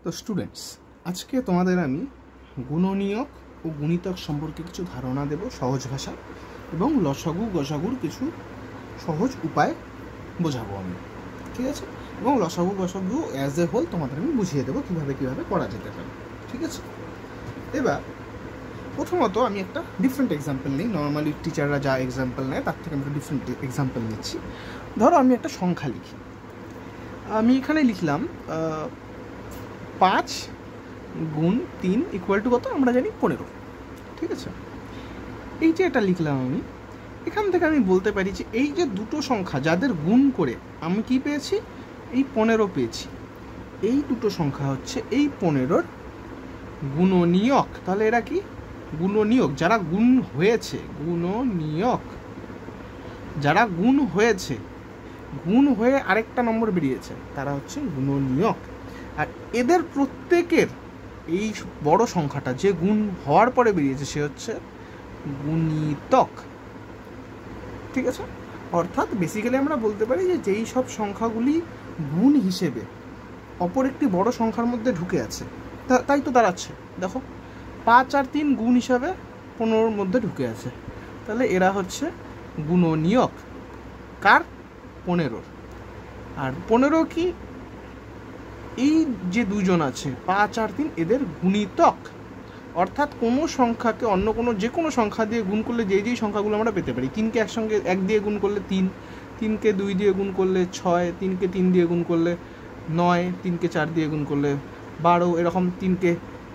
তো স্টুডেন্টস, আজকে তোমাদের আমি গুণনীয়ক ও গুণিতক সম্পর্কে কিছু ধারণা দেব সহজ ভাষা, এবং লসাগু গসাগুর কিছু সহজ উপায় বোঝাবো আমি, ঠিক আছে? এবং লসাগু গসাগু অ্যাজ এ হোল তোমাদের আমি বুঝিয়ে দেবো কীভাবে করা যেতে পারে, ঠিক আছে? এবার প্রথমত আমি একটা ডিফারেন্ট এক্সাম্পল নিই। নর্মালি টিচাররা যা এক্সাম্পল নেয় তার থেকে আমি একটা ডিফারেন্ট এক্সাম্পল নিচ্ছি। ধরো আমি একটা সংখ্যা লিখি, আমি এখানে লিখলাম 5 গুণ 3 ইকুয়াল টু কত আমরা জানি 15, ঠিক আছে? এই যে এটা লিখলাম আমি, এখান থেকে আমি বলতে পারি যে এই যে দুটো সংখ্যা যাদের গুণ করে আমি কি পেয়েছি, এই 15 পেয়েছি। এই দুটো সংখ্যা হচ্ছে এই 15-র গুণনীয়ক। তাহলে এরা কি গুণনীয়ক, যারা গুণ হয়েছে, গুণনীয়ক যারা গুণ হয়েছে, গুণ হয়ে আরেকটা নম্বর বেরিয়েছে তারা হচ্ছে গুণনীয়ক। আর এদের প্রত্যেকের এই বড় সংখ্যাটা যে গুণ হওয়ার পরে বেরিয়েছে সে হচ্ছে গুণিতক, ঠিক আছে? অর্থাৎ বেসিক্যালি আমরা বলতে পারি যে যেই সব সংখ্যাগুলি গুণ হিসেবে অপর একটি বড় সংখ্যার মধ্যে ঢুকে আছে, তাই তো দাঁড়াচ্ছে। দেখো 5 আর 3 গুণ হিসাবে 15-র মধ্যে ঢুকে আছে, তাহলে এরা হচ্ছে গুণনীয়ক। কার? 15-র। আর 15 কি, এই যে দুজন আছে 5 আর 3 এদের গুণিতক। অর্থাৎ কোনো সংখ্যাকে অন্য কোনো যে কোনো সংখ্যা দিয়ে গুণ করলে যেই সংখ্যাগুলো আমরা পেতে পারি, 3কে একসঙ্গে 1 দিয়ে গুণ করলে 3, 3কে 2 দিয়ে গুণ করলে 6, 3কে 3 দিয়ে গুণ করলে 9, 3কে 4 দিয়ে গুণ করলে 12, এরকম 3কে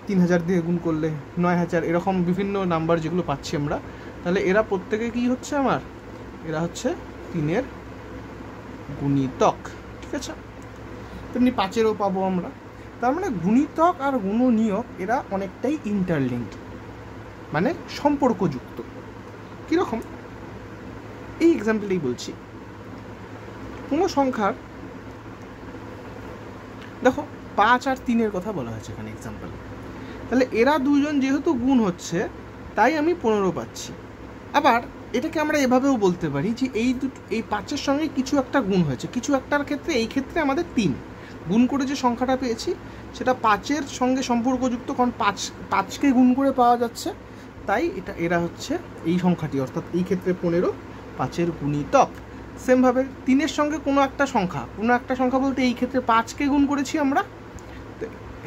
3000 দিয়ে গুণ করলে 9000, এরকম বিভিন্ন নাম্বার যেগুলো পাচ্ছি আমরা। তাহলে এরা প্রত্যেকে কি হচ্ছে আমার, এরা হচ্ছে 3-এর গুণিতক, ঠিক আছে? তেমনি 5-এরও পাবো আমরা। তার মানে গুণিতক আর গুণনীয়ক এরা অনেকটাই ইন্টারলিঙ্কড, মানে সম্পর্কযুক্ত। কীরকম? এই এক্সাম্পলেই বলছি, কোনো সংখ্যার দেখো 5 আর 3-এর কথা বলা হয়েছে এখানে এক্সাম্পল। তাহলে এরা দুজন যেহেতু গুণ হচ্ছে তাই আমি 15 পাচ্ছি। আবার এটাকে আমরা এভাবেও বলতে পারি যে এই 5-এর সঙ্গে কিছু একটা গুণ হয়েছে, কিছু একটার ক্ষেত্রে, এই ক্ষেত্রে আমাদের 3 গুণ করে যে সংখ্যাটা পেয়েছি সেটা 5-এর সঙ্গে সম্পর্কযুক্ত, কারণ 5কে গুণ করে পাওয়া যাচ্ছে, তাই এরা হচ্ছে এই সংখ্যাটি, অর্থাৎ এই ক্ষেত্রে 15 5-এর গুণিতক। সেমভাবে 3-এর সঙ্গে কোনো একটা সংখ্যা বলতে এই ক্ষেত্রে 5কে গুণ করেছি আমরা,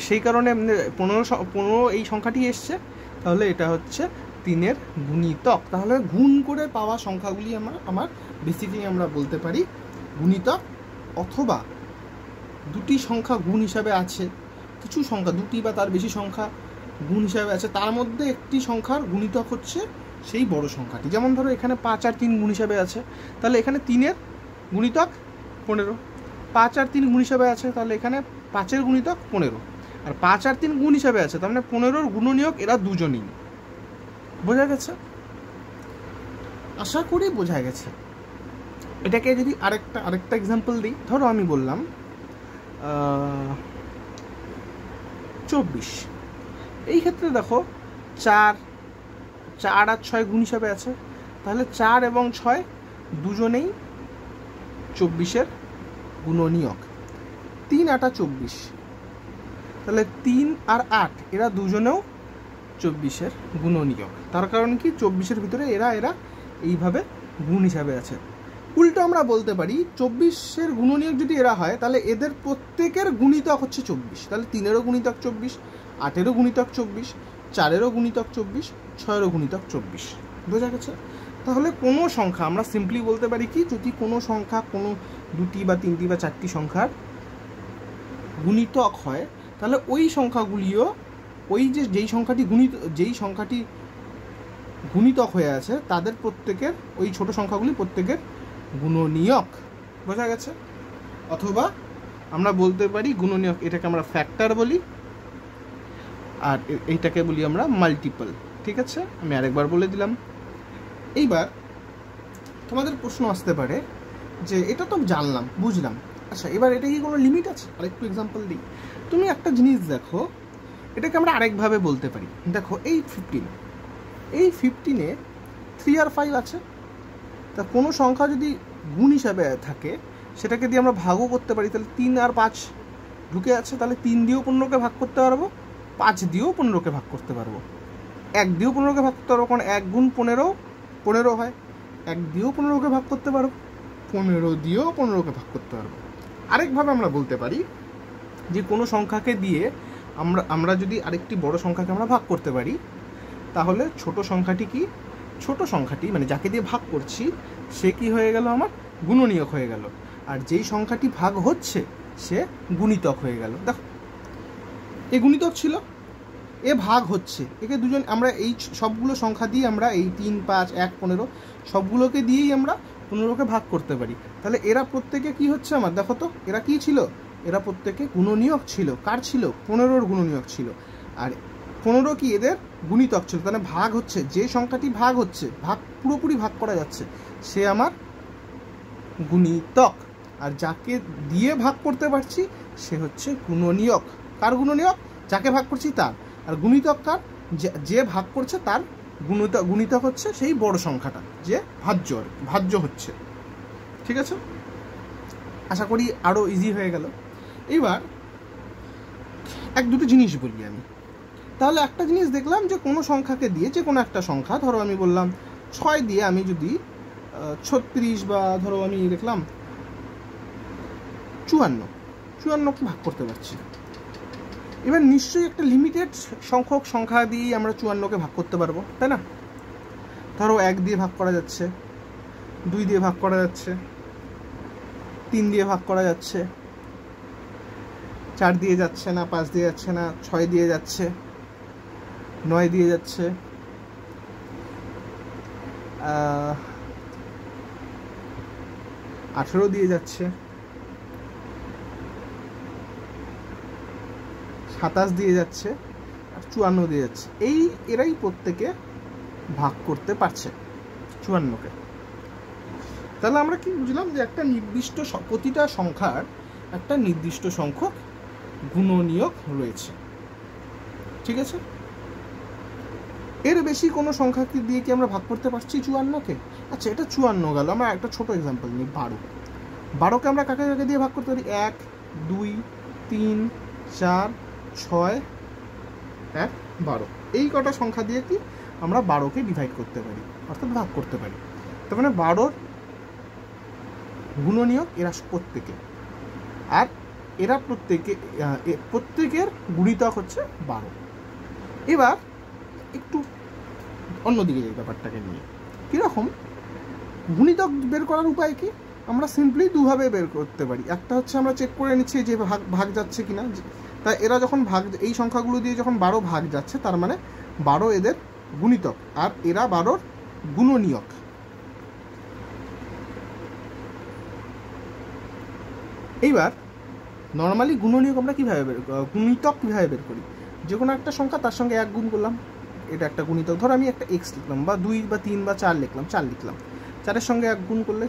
সেই কারণে 15 এই সংখ্যাটি এসছে, তাহলে এটা হচ্ছে 3-এর গুণিতক। তাহলে গুণ করে পাওয়া সংখ্যাগুলি আমার বেসিক্যালি আমরা বলতে পারি গুণিতক। অথবা দুটি সংখ্যা গুণ হিসাবে আছে, কিছু সংখ্যা, দুটি বা তার বেশি সংখ্যা গুণ হিসাবে আছে, তার মধ্যে একটি সংখ্যার গুণিতক হচ্ছে সেই বড় সংখ্যাটি। যেমন ধরো এখানে 5 আর 3 গুণ হিসাবে আছে, তাহলে এখানে 3-এর গুণিতক 15। 5 আর 3 গুণ হিসাবে আছে, তাহলে এখানে 5-এর গুণিতক 15। আর 5 আর 3 গুণ হিসাবে আছে, তার মানে 15-র গুণনীয়ক এরা দুজনই। বোঝা গেছে? আশা করি বোঝা গেছে। এটাকে যদি আরেকটা এক্সাম্পল দিই, ধরো আমি বললাম 24। এই ক্ষেত্রে দেখো 4 আর 6 গুণ হিসাবে আছে, তাহলে 4 এবং 6 দুজনেই 24-এর গুণনীয়ক। 3 8 24, তাহলে 3 আর 8 এরা দুজনেও 24-এর গুণনীয়ক। তার কারণ কি, 24-এর ভিতরে এরা এইভাবে গুণ হিসাবে আছে। উল্টো আমরা বলতে পারি 24-এর গুণনীয়ক যদি এরা হয় তাহলে এদের প্রত্যেকের গুণিতক হচ্ছে 24। তাহলে 3-এরও গুণিতক 24, 8-এরও গুণিতক 24, 4-এরও গুণিতক 24, 6-এরও গুণিতক 24। বোঝা গেছে? তাহলে কোনো সংখ্যা আমরা সিম্পলি বলতে পারি কি, যদি কোনো সংখ্যা কোনো 2টি বা 3টি বা 4টি সংখ্যার গুণিতক হয়, তাহলে ওই সংখ্যাগুলিও যেই সংখ্যাটি গুণিতক হয়ে আছে তাদের প্রত্যেকের, ওই ছোট সংখ্যাগুলি প্রত্যেকের গুণনীয়ক। বোঝা গেছে? অথবা আমরা বলতে পারি গুণনীয়ক, এটাকে আমরা ফ্যাক্টর বলি, আর এইটাকে বলি আমরা মাল্টিপল, ঠিক আছে? আমি আরেকবার বলে দিলাম। এইবার তোমাদের প্রশ্ন আসতে পারে যে এটা তো জানলাম, বুঝলাম, আচ্ছা এবার এটা কি কোনো লিমিট আছে? আরেকটু এক্সাম্পল দিই। তুমি একটা জিনিস দেখো, এটাকে আমরা আরেকভাবে বলতে পারি। দেখো এই 15-এ 3 আর 5 আছে, তা কোনো সংখ্যা যদি গুণ হিসাবে থাকে সেটাকে দিয়ে আমরা ভাগও করতে পারি, তাহলে 3 আর 5 ঢুকে আছে, তাহলে 3 দিয়েও 15কে ভাগ করতে পারবো, 5 দিয়েও 15কে ভাগ করতে পারবো, 1 দিয়েও 15কে ভাগ করতে পারবো, কারণ 1 গুণ 15 15 হয়। 1 দিয়েও 15কে ভাগ করতে পারবো, 15 দিয়েও 15কে ভাগ করতে পারবো। আরেকভাবে আমরা বলতে পারি যে কোনো সংখ্যাকে দিয়ে আমরা যদি আরেকটি বড় সংখ্যাকে আমরা ভাগ করতে পারি, তাহলে ছোট সংখ্যাটি কি, ছোট সংখ্যাটি মানে যাকে দিয়ে ভাগ করছি সে কি হয়ে গেল, আমার গুণনীয়ক হয়ে গেল, আর যেই সংখ্যাটি ভাগ হচ্ছে সে গুণিতক হয়ে গেল। দেখো এ গুণিতক ছিল, এ ভাগ হচ্ছে, একে দুজন আমরা এই সবগুলো সংখ্যা দিয়ে আমরা এই 3, 5, 1, 15 সবগুলোকে দিয়েই আমরা 15কে ভাগ করতে পারি। তাহলে এরা প্রত্যেকে কি হচ্ছে আমার, দেখো তো এরা কি ছিল, এরা প্রত্যেকে গুণনীয়ক ছিল। কার ছিল, 15-র গুণনীয়ক ছিল, আর 15 কি এদের গুণিতক ছিল। তাহলে ভাগ হচ্ছে, যে সংখ্যাটি ভাগ হচ্ছে, ভাগ পুরোপুরি ভাগ করা যাচ্ছে, সে আমার গুণিতক, আর যাকে দিয়ে ভাগ করতে পারছি সে হচ্ছে গুণনীয়ক। কার গুণনীয়ক, যাকে ভাগ করছি তার, আর গুণিতক কার, যে ভাগ করছে তার গুণিতক হচ্ছে সেই বড় সংখ্যাটা যে ভাজ্য হচ্ছে। ঠিক আছে, আশা করি আরও ইজি হয়ে গেল। এবার 1-2টি জিনিস বলি আমি। তাহলে একটা জিনিস দেখলাম যে কোনো সংখ্যাকে দিয়ে, যে কোনো একটা সংখ্যা, ধরো আমি বললাম 6 দিয়ে আমি যদি 36 বা ধরো আমি দেখলাম 54কে ভাগ করতে পারছি। এবার নিশ্চয়ই একটা লিমিটেড সংখ্যক সংখ্যা দিয়েই আমরা 54কে ভাগ করতে পারবো, তাই না? ধরো 1 দিয়ে ভাগ করা যাচ্ছে, 2 দিয়ে ভাগ করা যাচ্ছে, 3 দিয়ে ভাগ করা যাচ্ছে, 4 দিয়ে যাচ্ছে না, 5 দিয়ে যাচ্ছে না, 6 দিয়ে যাচ্ছে, 9 দিয়ে যাচ্ছে, 18 দিয়ে যাচ্ছে, 27 দিয়ে যাচ্ছে, আর 54 দিয়ে যাচ্ছে। এরাই প্রত্যেকে ভাগ করতে পারছে 54কে। তাহলে আমরা কি বুঝলাম যে একটা নির্দিষ্ট প্রতিটা সংখ্যার একটা নির্দিষ্ট সংখ্যক গুণনীয়ক রয়েছে। ঠিক আছে, এর বেশি কোনো সংখ্যাকে দিয়ে কি আমরা ভাগ করতে পারছি 54কে? আচ্ছা, এটা 54 গেল। আমরা একটা ছোট এক্সাম্পল নিই, 12কে আমরা কাকে কাকে দিয়ে ভাগ করতে পারি? 1, 2, 3, 4, 6, 1, 12। এই কটা সংখ্যা দিয়ে কি আমরা 12কে ডিভাইড করতে পারি, অর্থাৎ ভাগ করতে পারি। তার মানে 12র গুণনীয়ক এরা প্রত্যেকে, আর এরা প্রত্যেকের গুণিতক হচ্ছে 12। এবার একটু অন্যদিকে যাই ব্যাপারটাকে নিয়ে। কীরকম গুণিতক বের করার উপায় কি? আমরা সিম্পলি দুভাবে বের করতে পারি। একটা হচ্ছে আমরা চেক করে নিচ্ছি যে ভাগ যাচ্ছে কিনা। তাই এরা যখন এই সংখ্যাগুলো দিয়ে যখন 12 ভাগ যাচ্ছে, তার মানে 12 এদের গুণিতক, আর এরা 12র গুণনীয়ক। এইবার নর্মালি গুণনীয়ক আমরা কীভাবে গুণিতক কীভাবে বের করি? যে কোনো একটা সংখ্যা তার সঙ্গে 1 গুণ করলাম, এটা একটা গুণিতক। ধর আমি একটা x লিখলাম, বা 2 বা 3 বা 4 লিখলাম, 4 লিখলাম। 4-এর সঙ্গে 1 গুণ করলে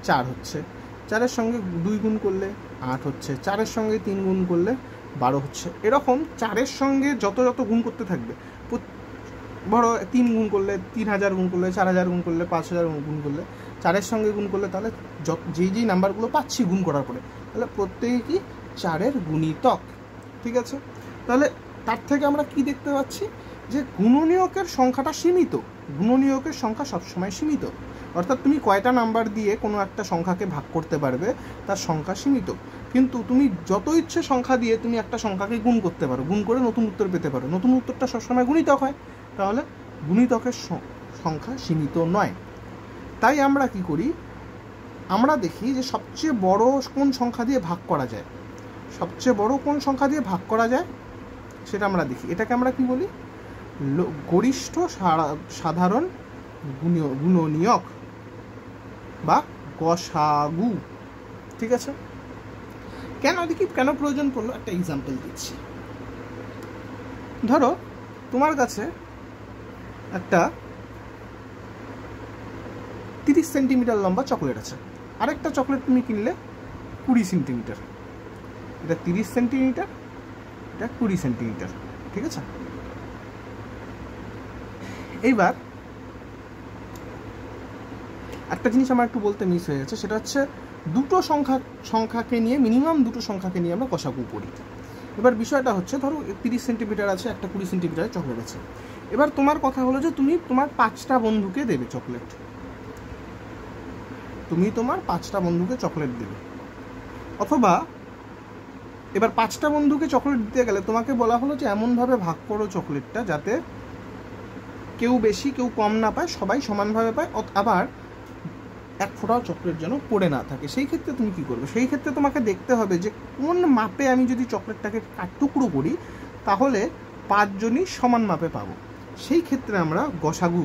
4 হচ্ছে, 4-এর সঙ্গে 2 গুণ করলে 8 হচ্ছে, 4-এর সঙ্গে 3 গুণ করলে 12 হচ্ছে। এরকম 4-এর সঙ্গে যত গুণ করতে থাকবে, ধরো 3 গুণ করলে 3000 গুণ করলে, 4000 গুণ করলে, 5000 গুণ করলে, 4-এর সঙ্গে গুণ করলে, তাহলে যেই নাম্বারগুলো পাচ্ছি গুণ করার পরে, তাহলে প্রত্যেকে কি 4-এর গুণিতক। ঠিক আছে, তাহলে তার থেকে আমরা কি দেখতে পাচ্ছি যে গুণনীয়কের সংখ্যাটা সীমিত। গুণনীয়কের সংখ্যা সবসময় সীমিত, অর্থাৎ তুমি কয়টা নাম্বার দিয়ে কোনো একটা সংখ্যাকে ভাগ করতে পারবে তার সংখ্যা সীমিত। কিন্তু তুমি যত ইচ্ছে সংখ্যা দিয়ে তুমি একটা সংখ্যাকে গুণ করতে পারো, গুণ করে নতুন উত্তর পেতে পারো। নতুন উত্তরটা সবসময় গুণিতক হয়, তাহলে গুণিতকের সংখ্যা সীমিত নয়। তাই আমরা কি করি, আমরা দেখি যে সবচেয়ে বড় কোন সংখ্যা দিয়ে ভাগ করা যায়, সবচেয়ে বড় কোন সংখ্যা দিয়ে ভাগ করা যায় সেটা আমরা দেখি। এটাকে আমরা কি বলি? গরিষ্ঠ সাধারণ গুণনীয়ক বা গসাগু। ঠিক আছে, কেন প্রয়োজন পড়লো একটা এক্সাম্পল দিচ্ছি। ধরো তোমার কাছে একটা 30 সেন্টিমিটার লম্বা চকলেট আছে, আরেকটা চকলেট তুমি কিনলে 20 সেন্টিমিটার। এটা 30 সেন্টিমিটার, এটা 20 সেন্টিমিটার। ঠিক আছে, এইবার একটা জিনিস আমার একটু বলতে মিস হয়ে গেছে, সেটা হচ্ছে দুটো সংখ্যাকে নিয়ে, মিনিমাম দুটো সংখ্যাকে নিয়ে আমরা গসাগু করি। এবার বিষয়টা হচ্ছে, ধরো 30 সেন্টিমিটার আছে, একটা 20 সেন্টিমিটারের চকলেট আছে। এবার তোমার কথা হলো যে তুমি তোমার 5টা বন্ধুকে দেবে চকলেট, তুমি তোমার 5টা বন্ধুকে চকলেট দেবে। অথবা এবার 5টা বন্ধুকে চকলেট দিতে গেলে তোমাকে বলা হলো যে এমনভাবে ভাগ করো চকলেটটা যাতে কেউ বেশি কেউ কম না পায়, সবাই সমানভাবে পায়, আবার এক ফোঁটাও চকলেট যেন পড়ে না থাকে। সেই ক্ষেত্রে তুমি কি করবে? সেই ক্ষেত্রে তোমাকে দেখতে হবে যে কোন মাপে আমি যদি চকলেটটাকে টুকরো করি তাহলে 5 জনই সমান মাপে পাবো। সেই ক্ষেত্রে আমরা গসাগু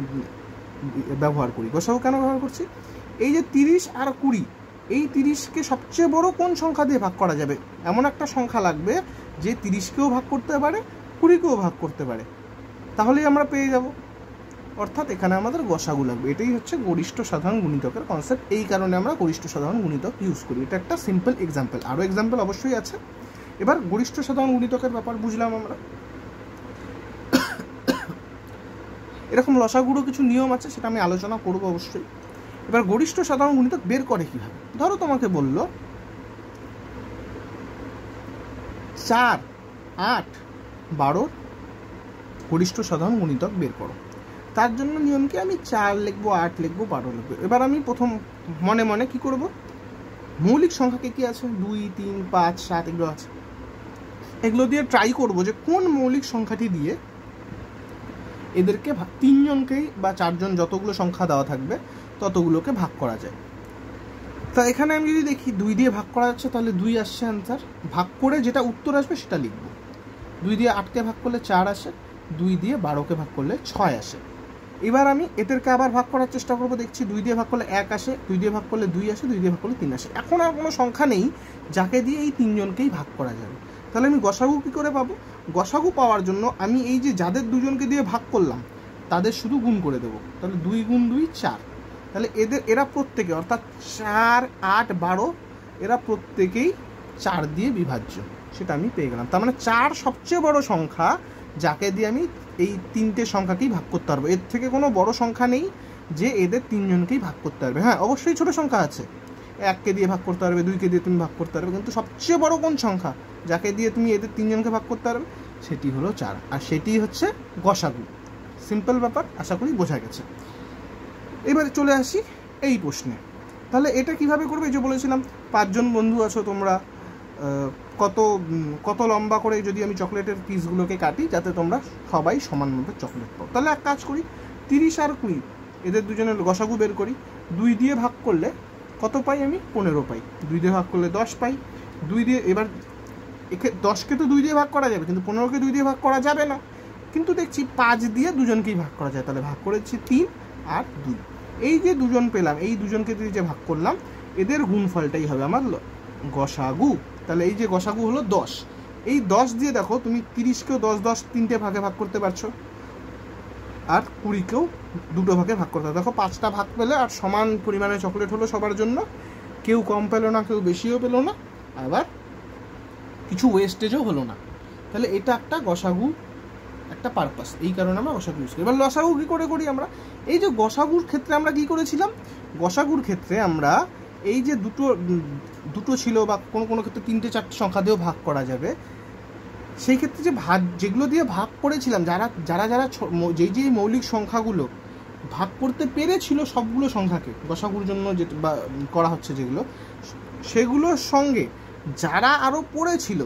ব্যবহার করি। গসাগু কেন ব্যবহার করছি? এই যে 30 আর 20, এই 30কে সবচেয়ে বড় কোন সংখ্যা দিয়ে ভাগ করা যাবে, এমন একটা সংখ্যা লাগবে যে 30কেও ভাগ করতে পারে, 20কেও ভাগ করতে পারে, তাহলেই আমরা পেয়ে যাব। অর্থাৎ এখানে আমাদের গসাগু লাগবে। এটাই হচ্ছে গরিষ্ঠ সাধারণ গুণিতকের কনসেপ্ট। এই কারণে আমরা গরিষ্ঠ সাধারণ গুণিতক ইউজ করি। এটা একটা সিম্পল এক্সাম্পল, আরও এক্সাম্পল অবশ্যই আছে। এবার গরিষ্ঠ সাধারণ গুণিতকের ব্যাপার বুঝলাম আমরা। এরকম লসাগুরও কিছু নিয়ম আছে, সেটা আমি আলোচনা করব অবশ্যই। এবার গরিষ্ঠ সাধারণ গুণিতক বের করে কীভাবে? ধরো তোমাকে বলল 4, 8, 12 গরিষ্ঠ সাধারণ গুণিতক বের করো। তার জন্য নিয়ম কি? আমি 4 লিখবো, 8 লিখবো, 12 লিখবো। এবার আমি প্রথম মনে মনে কি করব? মৌলিক সংখ্যাকে কি আছে, 2, 3, 5, 7 এগুলো আছে, এগুলো দিয়ে ট্রাই করব যে কোন মৌলিক সংখ্যাটি দিয়ে এদেরকে 3 জনকেই বা 4 জন যতগুলো সংখ্যা দেওয়া থাকবে ততগুলোকে ভাগ করা যায়। তা এখানে আমি যদি দেখি 2 দিয়ে ভাগ করা যাচ্ছে, তাহলে 2 আসছে অ্যান্সার। ভাগ করে যেটা উত্তর আসবে সেটা লিখব। 2 দিয়ে 8কে ভাগ করলে 4 আসে, 2 দিয়ে 12কে ভাগ করলে 6 আসে। এবার আমি এদেরকে আবার ভাগ করার চেষ্টা করব, দেখছি 2 দিয়ে ভাগ করলে 1 আসে, 2 দিয়ে ভাগ করলে 2 আসে, 2 দিয়ে ভাগ করলে 3 আসে। এখন আর কোনো সংখ্যা নেই যাকে দিয়ে এই 3 জনকেই ভাগ করা যাবে। তাহলে আমি গসাগু কী করে পাবো? গসাগু পাওয়ার জন্য আমি এই যে যাদের 2 জনকে দিয়ে ভাগ করলাম তাদের শুধু গুণ করে দেবো। তাহলে 2 গুণ 2 4। তাহলে এরা প্রত্যেকে, অর্থাৎ 4, 8, 12 এরা প্রত্যেকেই 4 দিয়ে বিভাজ্য, সেটা আমি পেয়ে গেলাম। তার মানে 4 সবচেয়ে বড় সংখ্যা যাকে দিয়ে আমি এই 3টে সংখ্যাকেই ভাগ করতে পারবো। এর থেকে কোনো বড় সংখ্যা নেই যে এদের 3 জনকেই ভাগ করতে পারবে। হ্যাঁ, অবশ্যই ছোট সংখ্যা আছে, 1কে দিয়ে ভাগ করতে পারবে, 2কে দিয়ে তুমি ভাগ করতে পারবে, কিন্তু সবচেয়ে বড় কোন সংখ্যা যাকে দিয়ে তুমি এদের 3 জনকে ভাগ করতে পারবে? সেটি হলো 4, আর সেটি হচ্ছে গসাগু। সিম্পল ব্যাপার, আশা করি বোঝা গেছে। এবারে চলে আসি এই প্রশ্নে। তাহলে এটা কিভাবে করবে? এই যে বলেছিলাম 5 জন বন্ধু আছো তোমরা, কত লম্বা করে যদি আমি চকলেটের পিসগুলোকে কাটি যাতে তোমরা সবাই সমানভাবে চকলেট পাও। তাহলে এক কাজ করি, 30 আর 20 এদের দুজনের গসাগু বের করি। 2 দিয়ে ভাগ করলে কত পাই? আমি 15 পাই। 2 দিয়ে ভাগ করলে 10 পাই। 2 দিয়ে, এবার 10কে তো 2 দিয়ে ভাগ করা যাবে, কিন্তু 15কে 2 দিয়ে ভাগ করা যাবে না। কিন্তু দেখছি 5 দিয়ে দুজনকেই ভাগ করা যায়, তাহলে ভাগ করেছি 3 আর 2। এই যে 2 জন পেলাম, এই 2 জনকে দিয়ে যে ভাগ করলাম এদের গুণফলটাই হবে আমার গসাগু। তাহলে এই যে গসাগু হলো 10। এই 10 দিয়ে দেখো তুমি 30কেও 10 3টে ভাগে ভাগ করতে পারছো, আর 20কেও 2টো ভাগে ভাগ করতে পারছো। দেখো 5টা ভাগ পেলে আর সমান পরিমাণে চকলেট হলো সবার জন্য, কেউ কম পেলো না, কেউ বেশিও পেলো না, আবার কিছু ওয়েস্টেজও হলো না। তাহলে এটা একটা গসাগু একটা পারপাস, এই কারণে আমরা গসাগু ইউজ করি। এবার লসাগু কী করে করি আমরা? এই যে গসাগুর ক্ষেত্রে আমরা কি করেছিলাম, গসাগুর ক্ষেত্রে আমরা এই যে দুটো ছিল বা কোনো ক্ষেত্রে 3টে 4টে সংখ্যা দিয়েও ভাগ করা যাবে, সেই ক্ষেত্রে যে যেগুলো দিয়ে ভাগ করেছিলাম, যারা যেই মৌলিক সংখ্যাগুলো ভাগ করতে পেরেছিল সবগুলো সংখ্যাকে গসাগুর জন্য যে করা হচ্ছে যেগুলো, সেগুলোর সঙ্গে যারা আরও পড়েছিল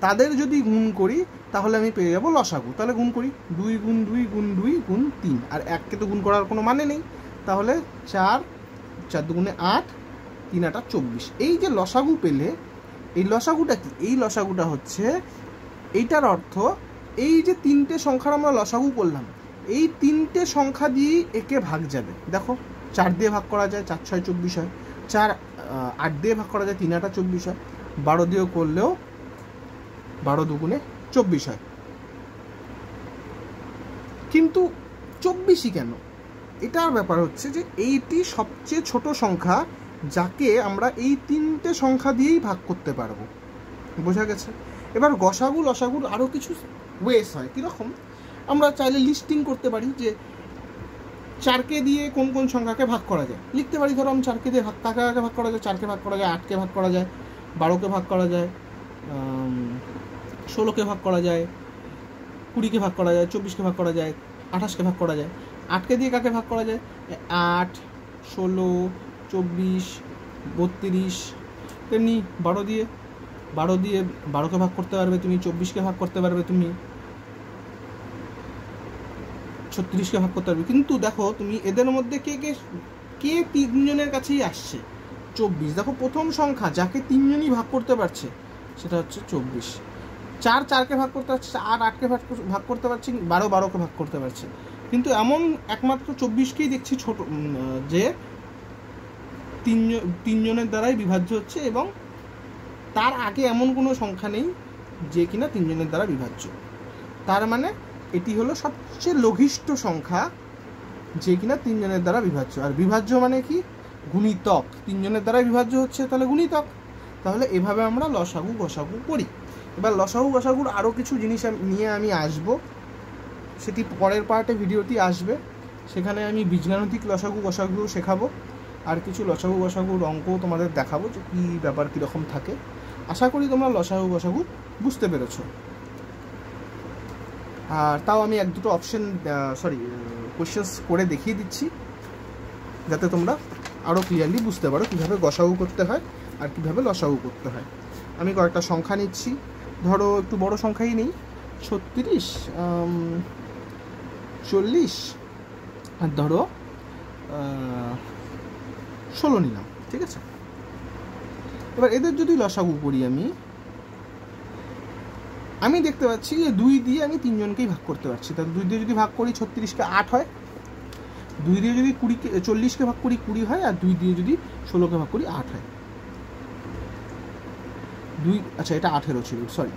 তাদের যদি গুণ করি তাহলে আমি পেয়ে যাবো লসাগু। তাহলে গুণ করি, 2 গুণ 2 গুণ 2 গুণ 3, আর 1কে তো গুণ করার কোনো মানে নেই। তাহলে 4 দুগুণে 8, 3 8 24। এই যে লসাগু পেলে, এই লসাগুটা কি? এই লসাগুটা হচ্ছে, এইটার অর্থ এই যে 3টে সংখ্যার আমরা লসাগু করলাম, এই 3টে সংখ্যা দিয়েই একে ভাগ যাবে। দেখো 4 দিয়ে ভাগ করা যায়, 4 6 24 হয়, 8 দিয়ে ভাগ করা যায়, 3 8 24 হয়, 12 দিয়েও করলেও 12 দুগুণে 24 হয়। কিন্তু 24ই কেন? এটার ব্যাপার হচ্ছে যে এইটি সবচেয়ে ছোট সংখ্যা যাকে আমরা এই 3টে সংখ্যা দিয়েই ভাগ করতে পারবো। বোঝা গেছে? এবার গসাগু লসাগুর আরও কিছু ওয়েস হয়। কীরকম? আমরা চাইলে লিস্টিং করতে পারি যে চারকে দিয়ে কোন কোন সংখ্যাকে ভাগ করা যায় লিখতে পারি। ধরো আমি চারকে দিয়ে কাকে কাকে ভাগ করা যায়, চারকে ভাগ করা যায়, 8কে ভাগ করা যায়, 12কে ভাগ করা যায়, 16কে ভাগ করা যায়, 20কে ভাগ করা যায়, 24কে ভাগ করা যায়, 28কে ভাগ করা যায়। 8কে দিয়ে কাকে ভাগ করা যায়? 8, 16, 24, 32। তেমনি 12 দিয়ে 12কে ভাগ করতে পারবে তুমি, 24কে ভাগ করতে পারবে তুমি, 36কে ভাগ করতে পারবে। কিন্তু দেখো তুমি এদের মধ্যে কে তিনজনের কাছেই আসছে 24। দেখো প্রথম সংখ্যা যাকে তিনজনই ভাগ করতে পারছে সেটা হচ্ছে 24। 4কে ভাগ করতে পারছে, 8কে ভাগ করতে পারছে, 12কে ভাগ করতে পারছে। কিন্তু এমন একমাত্র 24কেই দেখছি ছোট যে তিনজনের দ্বারাই বিভাজ্য হচ্ছে, এবং তার আগে এমন কোনো সংখ্যা নেই যে কিনা তিনজনের দ্বারা বিভাজ্য। তার মানে এটি হলো সবচেয়ে লঘিষ্ঠ সংখ্যা যে কিনা তিনজনের দ্বারা বিভাজ্য। আর বিভাজ্য মানে কি? গুণিতক। তিনজনের দ্বারা বিভাজ্য হচ্ছে, তাহলে গুণিতক। তাহলে এভাবে আমরা লসাগু গসাগু করি। এবার লসাগু গসাগুর আরও কিছু জিনিস নিয়ে আমি আসব, সেটি পরের পার্টে ভিডিওটি আসবে। সেখানে আমি বীজগাণিতিক লসাগু গসাগু শেখাবো, আর কিছু লসাগু গসাগুর অঙ্কও তোমাদের দেখাবো যে কী ব্যাপার কীরকম থাকে। আশা করি তোমরা লসাগু গসাগু বুঝতে পেরেছো। আর তাও আমি এক দুটো কোয়েশ্চেন্স করে দেখিয়ে দিচ্ছি, যাতে তোমরা আরও ক্লিয়ারলি বুঝতে পারো কীভাবে গসাগু করতে হয় আর কীভাবে লসাগু করতে হয়। আমি কয়েকটা সংখ্যা নিচ্ছি, ধরো একটু বড় সংখ্যাই নেই, 36, 40 আর ধরো 16 নিলাম, ঠিক আছে। এবার এদের যদি লসাগু করি আমি দেখতে পাচ্ছি যে 2 দিয়ে আমি তিনজনকেই ভাগ করতে পারছি। তাহলে 2 দিয়ে যদি ভাগ করি 36কে 8 হয়, 2 দিয়ে যদি 40কে ভাগ করি 20 হয়, আর 2 দিয়ে যদি 16কে ভাগ করি 8 হয়। আচ্ছা এটা 18 ছিল, সরি।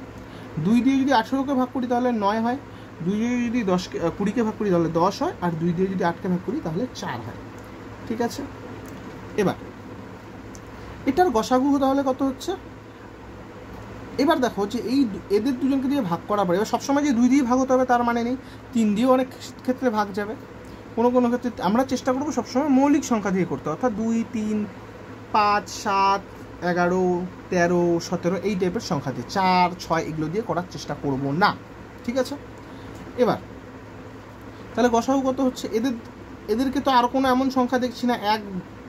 2 দিয়ে যদি 18কে ভাগ করি তাহলে 9 হয়, 2 দিয়ে যদি 20কে ভাগ করি তাহলে 10 হয়, আর 2 দিয়ে যদি 8কে ভাগ করি তাহলে 4 হয়, ঠিক আছে। এবার এটার গসাগু তাহলে কত হচ্ছে? এবার দেখো যে এদের দুজনকে দিয়ে ভাগ করা পড়ে। এবার সবসময় যে 2 দিয়ে ভাগ হতে হবে তার মানে নেই, 3 দিয়েও অনেক ক্ষেত্রে ভাগ যাবে। কোনো ক্ষেত্রে আমরা চেষ্টা করবো সবসময় মৌলিক সংখ্যা দিয়ে করতে, অর্থাৎ 2, 3, 5, 7, 11, 13, 17 এই টাইপের সংখ্যা দিয়ে, 4, 6 এগুলো দিয়ে করার চেষ্টা করব না, ঠিক আছে। এবার তাহলে গসাগু কত হচ্ছে? এদেরকে তো আর কোনো এমন সংখ্যা দেখছি না এক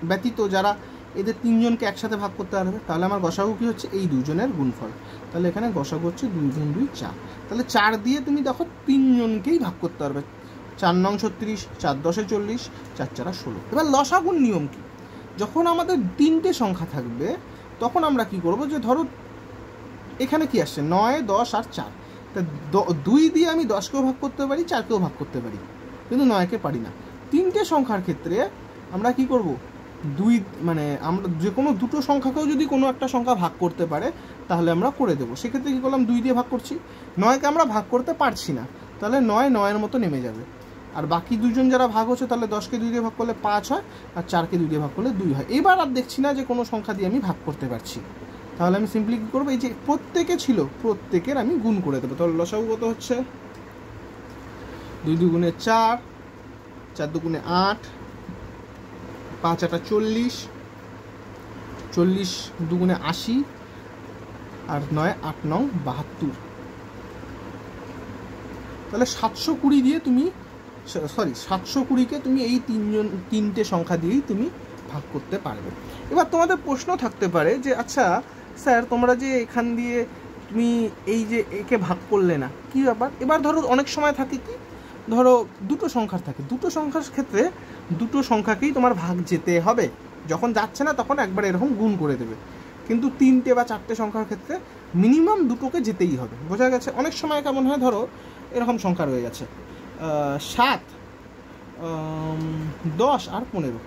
ব্যতীত যারা এদের তিনজনকে একসাথে ভাগ করতে পারবে। তাহলে আমার গসাগু কী হচ্ছে? এই দুজনের গুণফল। তাহলে এখানে গসাগু হচ্ছে 2 গুণ 2 4। তাহলে 4 দিয়ে তুমি দেখো তিনজনকেই ভাগ করতে পারবে। 4 নং 36, 4 10 40, 4 4 16। এবার লসাগুর নিয়ম কি? যখন আমাদের 3টে সংখ্যা থাকবে তখন আমরা কি করব, যে ধরো এখানে কি আসছে 9, 10 আর 4। তা 2 দিয়ে আমি 10কেও ভাগ করতে পারি, 4কেও ভাগ করতে পারি, কিন্তু 9কে পারি না। 3টে সংখ্যার ক্ষেত্রে আমরা কি করব, আমরা যে কোনো দুটো সংখ্যাকেও যদি কোনো একটা সংখ্যা ভাগ করতে পারে তাহলে আমরা করে দেবো। সেক্ষেত্রে কী করলাম, 2 দিয়ে ভাগ করছি, 9কে আমরা ভাগ করতে পারছি না, তাহলে 9 মতো নেমে যাবে। আর বাকি দুজন যারা ভাগ হচ্ছে তাহলে 10কে 2 দিয়ে ভাগ করলে 5 হয়, আর 4কে 2 দিয়ে ভাগ করলে 2 হয়। এবার আর দেখছি না যে কোনো সংখ্যা দিয়ে আমি ভাগ করতে পারছি, তাহলে আমি সিম্পলি কী করবো, এই যে প্রত্যেকে ছিল প্রত্যেকের আমি গুণ করে দেবো। তাহলে লসাগু কত হচ্ছে? 2 দুগুণে 4, 4 দুগুণে 8, 5 8 40, 40 দুগুণে 80, আর 9 8 9 72। তাহলে 720 দিয়ে তুমি 720কে তুমি এই তিনটে সংখ্যা দিয়েই তুমি ভাগ করতে পারবে। এবার তোমাদের প্রশ্ন থাকতে পারে যে আচ্ছা স্যার, তোমরা যে এখান দিয়ে তুমি এই যে একে ভাগ করলে না, কী ব্যাপার? এবার ধরো অনেক সময় থাকে কি, ধরো দুটো সংখ্যার থাকে, দুটো সংখ্যার ক্ষেত্রে দুটো সংখ্যাকেই তোমার ভাগ যেতে হবে। যখন যাচ্ছে না তখন একবার এরকম গুণ করে দেবে, কিন্তু 3টে বা 4টে সংখ্যার ক্ষেত্রে মিনিমাম দুটোকে যেতেই হবে। বোঝা গেছে? অনেক সময় কেমন হয়, ধরো এরকম সংখ্যা রয়ে গেছে 7, 10 আর 15।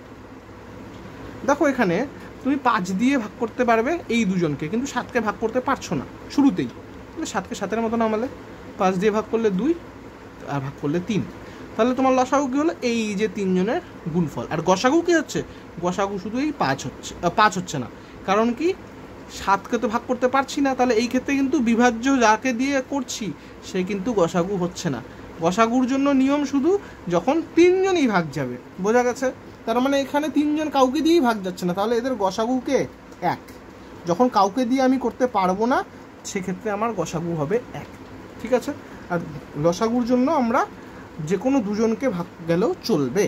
দেখো এখানে তুমি 5 দিয়ে ভাগ করতে পারবে এই দুজনকে, কিন্তু 7কে ভাগ করতে পারছো না শুরুতেই। 7কে 7-এর মতো নামালে, 5 দিয়ে ভাগ করলে 2 আর ভাগ করলে 3। তাহলে তোমার লসাগু কী হলো? এই যে তিনজনের গুণফল। আর গসাগু কী হচ্ছে? গসাগু শুধু এই 5 হচ্ছে না, কারণ কি 7কে তো ভাগ করতে পারছি না, তাহলে এই ক্ষেত্রে কিন্তু বিভাজ্য যাকে দিয়ে করছি সে কিন্তু গসাগু হচ্ছে না। গসাগুর জন্য নিয়ম শুধু যখন 3 জনই ভাগ যাবে, বোঝা গেছে? তার মানে এখানে 3 জন কাউকে দিয়েই ভাগ যাচ্ছে না, তাহলে এদের গসাগুকে 1। যখন কাউকে দিয়ে আমি করতে পারবো না সেক্ষেত্রে আমার গসাগু হবে 1, ঠিক আছে? আর লসাগুর জন্য আমরা যে কোনো 2 জনকে ভাগ গেলেও চলবে।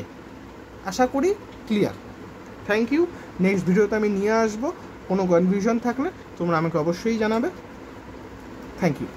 আশা করি ক্লিয়ার। Thank you. নেক্সট ভিডিওতে আমি নিয়ে আসবো। কোনো কনফিউশন থাকলে তোমরা আমাকে অবশ্যই জানাবে। Thank you.